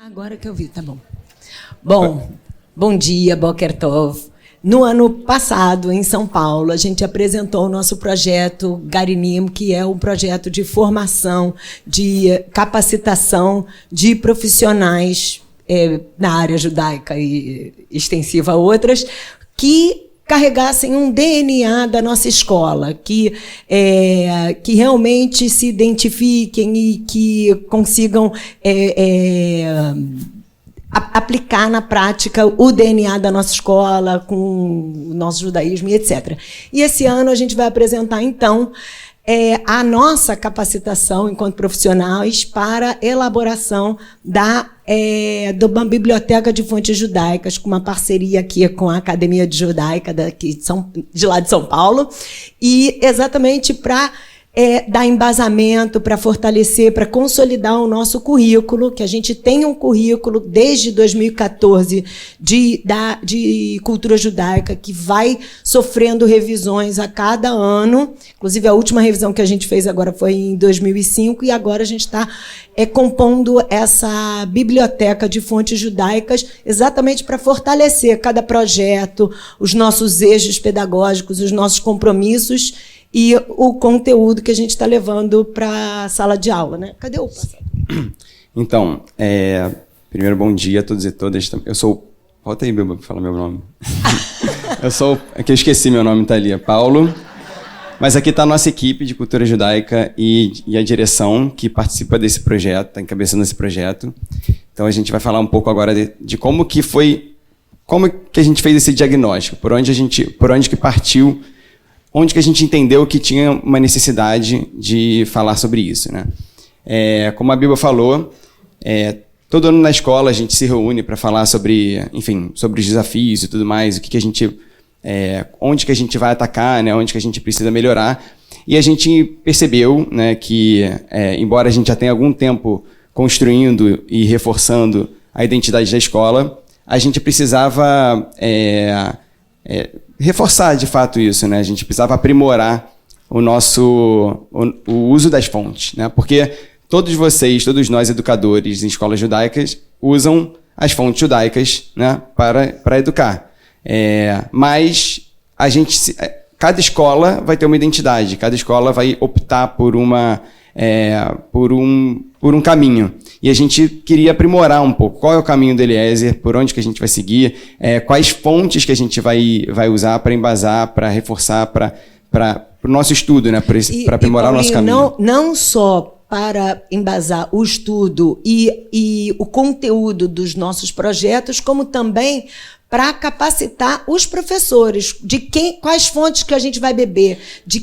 Agora que eu vi, tá bom. Bom dia, Boker Tov. No ano passado, em São Paulo, a gente apresentou o nosso projeto Garinim, que é um projeto de formação, de capacitação de profissionais na área judaica e extensiva a outras, que carregassem um DNA da nossa escola, que realmente se identifiquem e que consigam aplicar na prática o DNA da nossa escola, com o nosso judaísmo e etc. E esse ano a gente vai apresentar, então, a nossa capacitação enquanto profissionais para elaboração de uma biblioteca de fontes judaicas, com uma parceria aqui com a Academia de Judaica de lá de São Paulo, e exatamente para dar embasamento, para fortalecer, para consolidar o nosso currículo, que a gente tem um currículo desde 2014 de cultura judaica, que vai sofrendo revisões a cada ano. Inclusive, a última revisão que a gente fez agora foi em 2005, e agora a gente está compondo essa biblioteca de fontes judaicas exatamente para fortalecer cada projeto, os nossos eixos pedagógicos, os nossos compromissos e o conteúdo que a gente está levando para a sala de aula, né? Cadê o passado? Então, primeiro, bom dia a todos e todas. Eu sou... Volta aí, Bilba, para falar meu nome. Aqui eu esqueci meu nome, tá ali, Paulo. Mas aqui está a nossa equipe de cultura judaica e a direção que participa desse projeto, está encabeçando esse projeto. Então, a gente vai falar um pouco agora de como que a gente fez esse diagnóstico, por onde que partiu, onde que a gente entendeu que tinha uma necessidade de falar sobre isso, né? Como a Bíblia falou, todo ano na escola a gente se reúne para falar sobre, enfim, sobre os desafios e tudo mais, o que a gente, onde que a gente vai atacar, né? Onde que a gente precisa melhorar. E a gente percebeu, né, que, embora a gente já tenha algum tempo construindo e reforçando a identidade da escola, a gente precisava reforçar de fato isso, né? A gente precisava aprimorar o uso das fontes, né? Porque todos nós educadores em escolas judaicas usam as fontes judaicas, né, para educar. Mas cada escola vai ter uma identidade, cada escola vai optar por um caminho. E a gente queria aprimorar um pouco. Qual é o caminho do Eliezer? Por onde que a gente vai seguir? Quais fontes que a gente vai usar para embasar, para reforçar, para o nosso estudo, né? Para aprimorar o nosso caminho. Não só para embasar o estudo e o conteúdo dos nossos projetos, como também para capacitar os professores quais fontes que a gente vai beber, em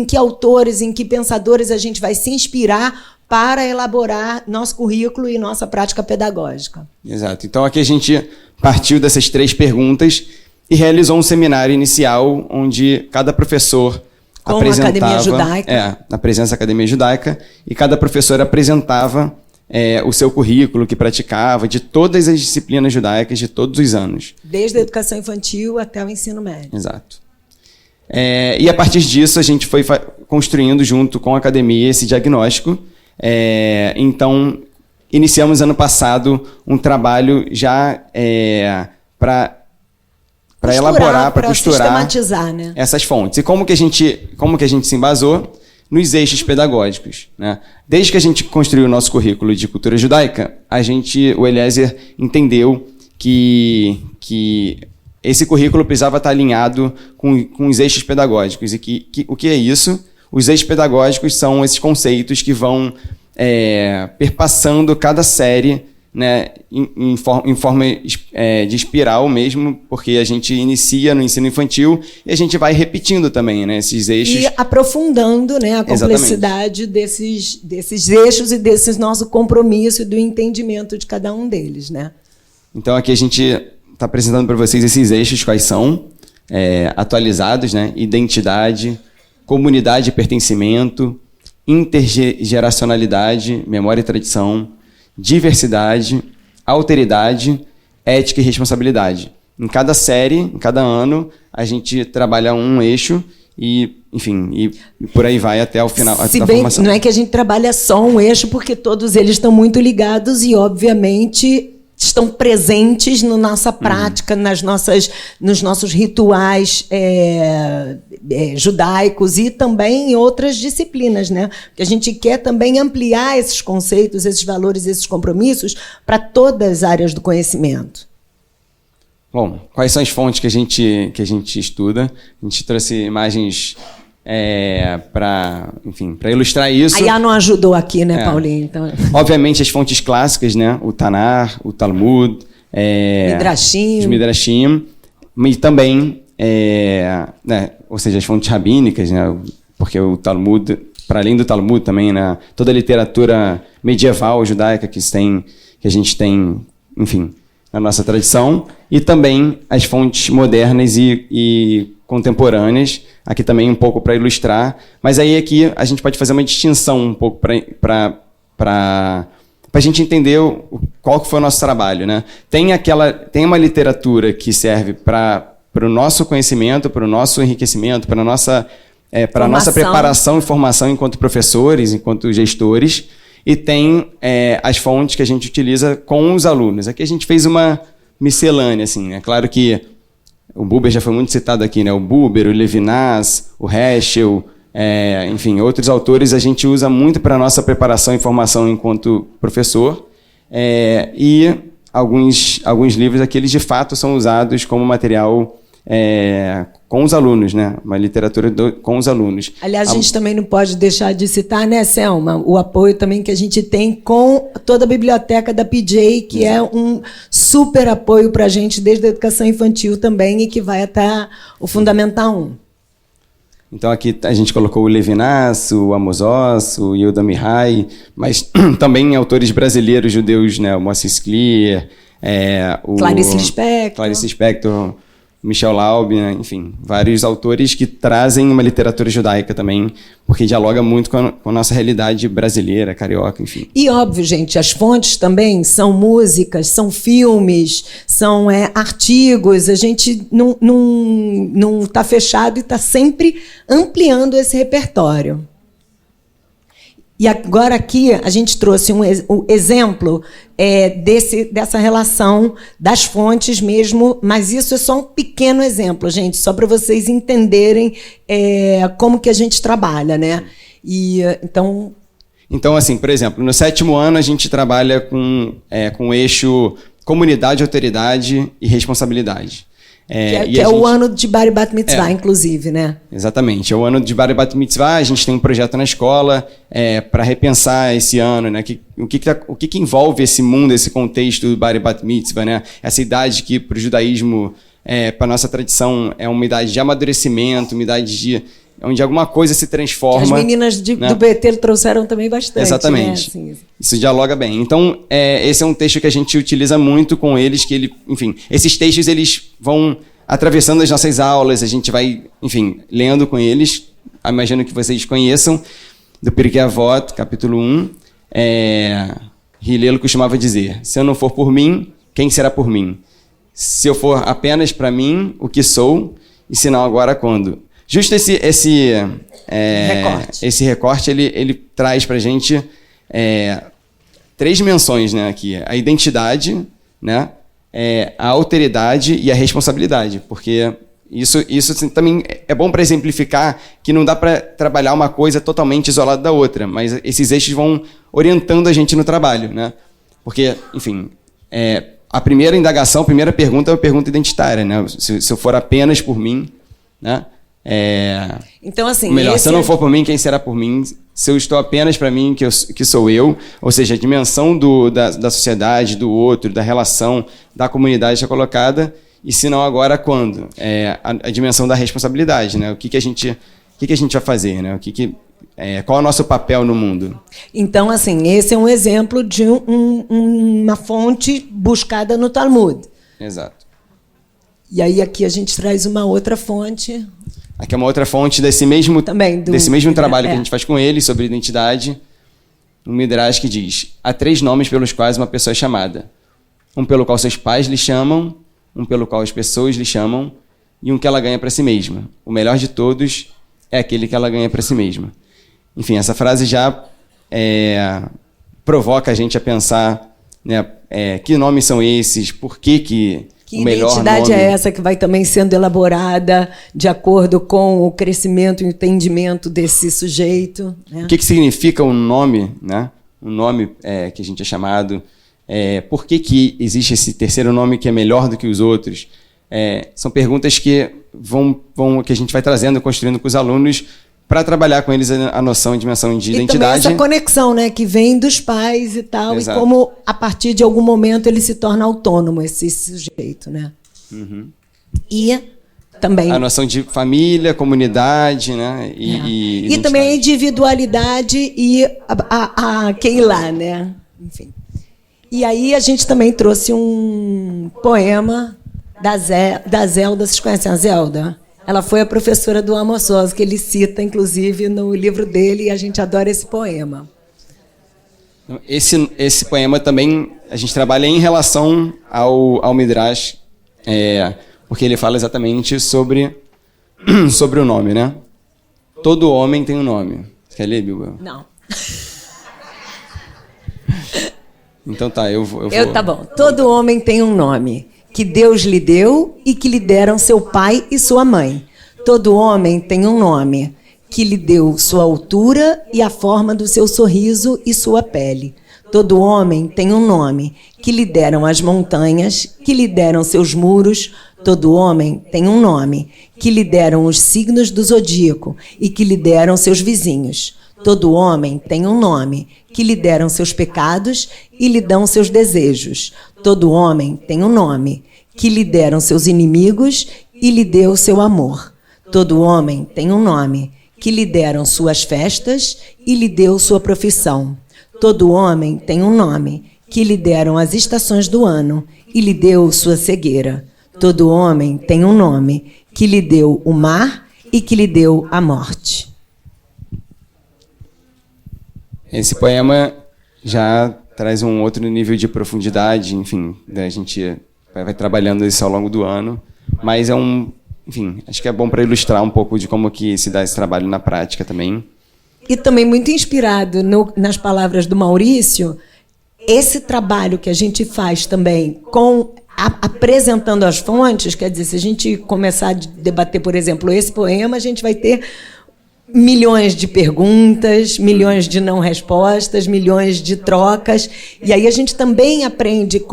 que autores, em que pensadores a gente vai se inspirar para elaborar nosso currículo e nossa prática pedagógica. Exato. Então, aqui a gente partiu dessas 3 perguntas e realizou um seminário inicial onde cada professor apresentava... Com a Academia Judaica. Na presença da Academia Judaica, e cada professor apresentava o seu currículo que praticava, de todas as disciplinas judaicas de todos os anos. Desde a educação infantil até o ensino médio. Exato. E a partir disso, a gente foi construindo junto com a academia esse diagnóstico. Então, iniciamos ano passado um trabalho já para elaborar, para costurar, sistematizar, né? Essas fontes. E como que a gente se embasou? Nos eixos pedagógicos, né? Desde que a gente construiu o nosso currículo de cultura judaica, o Eliezer entendeu que esse currículo precisava estar alinhado com os eixos pedagógicos. E o que é isso? Os eixos pedagógicos são esses conceitos que vão perpassando cada série, né, em forma de espiral mesmo, porque a gente inicia no ensino infantil e a gente vai repetindo também, né, esses eixos. E aprofundando, né, a complexidade desses eixos e desse nosso compromisso e do entendimento de cada um deles, né? Então aqui a gente está apresentando para vocês esses eixos, quais são, atualizados, né? Identidade, comunidade e pertencimento, intergeracionalidade, memória e tradição, diversidade, alteridade, ética e responsabilidade. Em cada série, em cada ano, a gente trabalha um eixo e enfim, e por aí vai até o final Se da bem, formação. não é que a gente trabalha só um eixo, porque todos eles estão muito ligados e, obviamente, estão presentes na nossa prática, nos nossos rituais judaicos e também em outras disciplinas, né? Porque a gente quer também ampliar esses conceitos, esses valores, esses compromissos para todas as áreas do conhecimento. Bom, quais são as fontes que a gente estuda? A gente trouxe imagens para ilustrar isso. A Iá não ajudou aqui, né, Paulinho? Então... Obviamente, as fontes clássicas, né? O Tanar, o Talmud, Midrashim. Os Midrashim, e também, ou seja, as fontes rabínicas, né? Porque o Talmud, para além do Talmud também, né? Toda a literatura medieval judaica que a gente tem, enfim, na nossa tradição, e também as fontes modernas e contemporâneas, aqui também um pouco para ilustrar, mas aí aqui a gente pode fazer uma distinção um pouco para a gente entender qual que foi o nosso trabalho, né? Tem uma literatura que serve para o nosso conhecimento, para o nosso enriquecimento, para a nossa preparação e formação enquanto professores, enquanto gestores, e tem as fontes que a gente utiliza com os alunos. Aqui a gente fez uma miscelânea, assim, é claro que o Buber já foi muito citado aqui, né? O Buber, o Levinas, o Heschel, enfim, outros autores a gente usa muito para a nossa preparação e formação enquanto professor, e alguns livros aqui, eles de fato são usados como material com os alunos, né? Uma literatura com os alunos. Aliás, a gente também não pode deixar de citar, né, Selma, o apoio também que a gente tem com toda a biblioteca da PJ, que é um super apoio para a gente desde a educação infantil também e que vai até o Fundamental 1. Então aqui a gente colocou o Levinas, o Amos Oz, o Yehuda Mihai, mas também autores brasileiros judeus, né? O Moses Clear, o Clarice Lispector, Michel Laub, né? Enfim, vários autores que trazem uma literatura judaica também, porque dialoga muito com a nossa realidade brasileira, carioca, enfim. E óbvio, gente, as fontes também são músicas, são filmes, são artigos, a gente não está fechado e está sempre ampliando esse repertório. E agora aqui a gente trouxe um exemplo dessa relação das fontes mesmo, mas isso é só um pequeno exemplo, gente, só para vocês entenderem como que a gente trabalha, né? E, então, assim, por exemplo, no 7º ano a gente trabalha com o eixo comunidade, autoridade e responsabilidade. Que é o ano de Bar Bat Mitzvah, inclusive, né? Exatamente. É o ano de Bar Bat Mitzvah. A gente tem um projeto na escola para repensar esse ano, né? O que envolve esse mundo, esse contexto do Bar Bat Mitzvah, né? Essa idade que, para o judaísmo, para a nossa tradição, é uma idade de amadurecimento, uma idade onde alguma coisa se transforma. Que as meninas do BT trouxeram também bastante. Exatamente. Né? Assim. Isso dialoga bem. Então, esse é um texto que a gente utiliza muito com eles, enfim, esses textos eles vão atravessando as nossas aulas, a gente vai, enfim, lendo com eles. Imagino que vocês conheçam, do Pirkei Avot, capítulo 1. Hillel costumava dizer: se eu não for por mim, quem será por mim? Se eu for apenas para mim, o que sou? E se não, agora quando? Justo esse recorte, ele traz para a gente 3 dimensões, né, aqui. A identidade, né, a alteridade e a responsabilidade. Porque isso assim, também é bom para exemplificar que não dá para trabalhar uma coisa totalmente isolada da outra, mas esses eixos vão orientando a gente no trabalho, né? Porque, enfim, a primeira indagação, a primeira pergunta é uma pergunta identitária, né? Se eu for apenas por mim, né? Então, assim, se eu não for por mim, quem será por mim? Se eu estou apenas para mim, que sou eu, ou seja, a dimensão da sociedade, do outro, da relação, da comunidade está colocada, e se não, agora quando? A dimensão da responsabilidade, né? O que a gente vai fazer, né? Qual é o nosso papel no mundo? Então, assim, esse é um exemplo de uma fonte buscada no Talmud. Exato. E aí aqui a gente traz uma outra fonte. Aqui é uma outra fonte desse mesmo trabalho que a gente faz com ele sobre identidade. Um Midrash que diz: há 3 nomes pelos quais uma pessoa é chamada. Um pelo qual seus pais lhe chamam, um pelo qual as pessoas lhe chamam, e um que ela ganha para si mesma. O melhor de todos é aquele que ela ganha para si mesma. Enfim, essa frase já provoca a gente a pensar, né, que nomes são esses, por que o melhor nome... identidade é essa que vai também sendo elaborada de acordo com o crescimento e o entendimento desse sujeito, né? O que significa um nome, né? Um nome que a gente é chamado... por que existe esse terceiro nome que é melhor do que os outros? São perguntas que que a gente vai trazendo, construindo com os alunos para trabalhar com eles a noção e dimensão de identidade. E também essa conexão, né, que vem dos pais e tal, exato. E como a partir de algum momento ele se torna autônomo, esse sujeito, né? Uhum. E também... A noção de família, comunidade, né? E também a individualidade e a Keilah, né? Enfim. E aí a gente também trouxe um poema da Zelda. Vocês conhecem a Zelda? Ela foi a professora do Amos Oz, que ele cita, inclusive, no livro dele, e a gente adora esse poema. Esse poema também a gente trabalha em relação ao Midrash, porque ele fala exatamente sobre o nome, né? Todo homem tem um nome. Você quer ler, Bilba? Não. Então tá, eu vou... Tá bom. Todo homem tem um nome que Deus lhe deu e que lhe deram seu pai e sua mãe. Todo homem tem um nome que lhe deu sua altura e a forma do seu sorriso e sua pele. Todo homem tem um nome que lhe deram as montanhas, que lhe deram seus muros. Todo homem tem um nome que lhe deram os signos do zodíaco e que lhe deram seus vizinhos. Todo homem tem um nome que lhe deram seus pecados e lhe dão seus desejos. Todo homem tem um nome que lhe deram seus inimigos e lhe deu seu amor. Todo homem tem um nome que lhe deram suas festas e lhe deu sua profissão. Todo homem tem um nome que lhe deram as estações do ano e lhe deu sua cegueira. Todo homem tem um nome que lhe deu o mar e que lhe deu a morte. Esse poema já traz um outro nível de profundidade, enfim, a gente vai trabalhando isso ao longo do ano, mas enfim, acho que é bom para ilustrar um pouco de como que se dá esse trabalho na prática também. E também muito inspirado nas palavras do Maurício, esse trabalho que a gente faz também apresentando as fontes, quer dizer, se a gente começar a debater, por exemplo, esse poema, a gente vai ter milhões de perguntas, milhões de não respostas, milhões de trocas. E aí a gente também aprende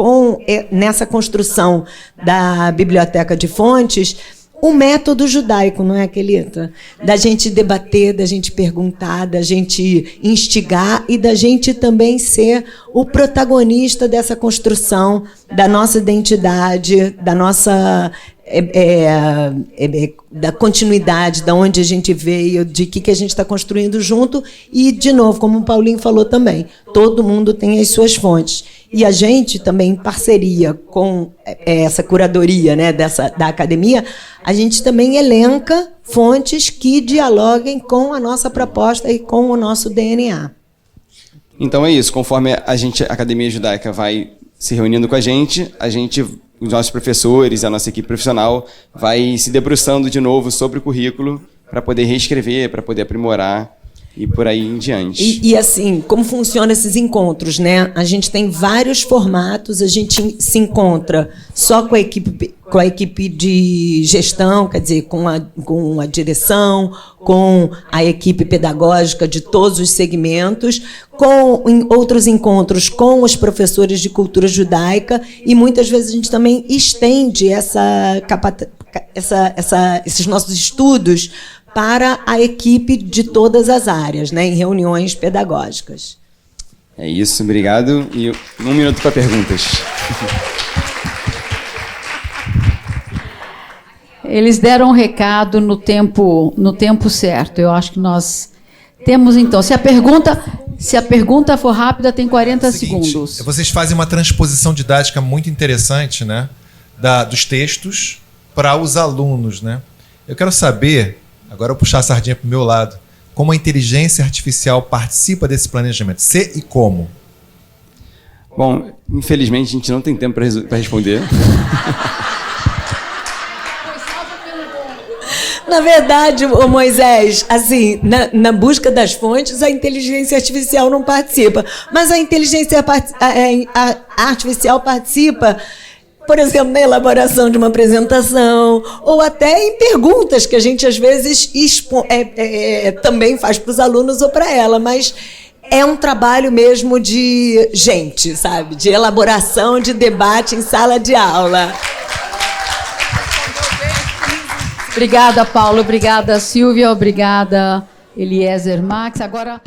nessa construção da biblioteca de fontes o método judaico, não é, Kelita? Da gente debater, da gente perguntar, da gente instigar e da gente também ser o protagonista dessa construção da nossa identidade, da nossa... da continuidade, da onde a gente veio, de que a gente está construindo junto. E, de novo, como o Paulinho falou também, todo mundo tem as suas fontes. E a gente também, em parceria com essa curadoria, né, da academia, a gente também elenca fontes que dialoguem com a nossa proposta e com o nosso DNA. Então é isso, conforme a Academia Judaica vai se reunindo com a gente, os nossos professores, a nossa equipe profissional vai se debruçando de novo sobre o currículo para poder reescrever, para poder aprimorar e por aí em diante. E assim, como funcionam esses encontros, né? A gente tem vários formatos, a gente se encontra só com a equipe de gestão, quer dizer, com a direção, com a equipe pedagógica de todos os segmentos, em outros encontros com os professores de cultura judaica, e muitas vezes a gente também estende esses nossos estudos para a equipe de todas as áreas, né, em reuniões pedagógicas. É isso, obrigado. E 1 minuto para perguntas. Eles deram um recado no tempo certo. Eu acho que nós temos, então. Se a pergunta for rápida, tem 40 segundos. Vocês fazem uma transposição didática muito interessante, né, dos textos para os alunos, né? Eu quero saber, agora eu vou puxar a sardinha para o meu lado, como a inteligência artificial participa desse planejamento? Se e como? Bom, infelizmente a gente não tem tempo para responder. Na verdade, ô Moisés, assim, na busca das fontes, a inteligência artificial não participa. Mas a inteligência artificial participa, por exemplo, na elaboração de uma apresentação, ou até em perguntas que a gente, às vezes, também faz para os alunos ou para ela, mas é um trabalho mesmo de gente, sabe? De elaboração, de debate em sala de aula. Obrigada, Paulo. Obrigada, Silvia. Obrigada, Eliezer Max. Agora...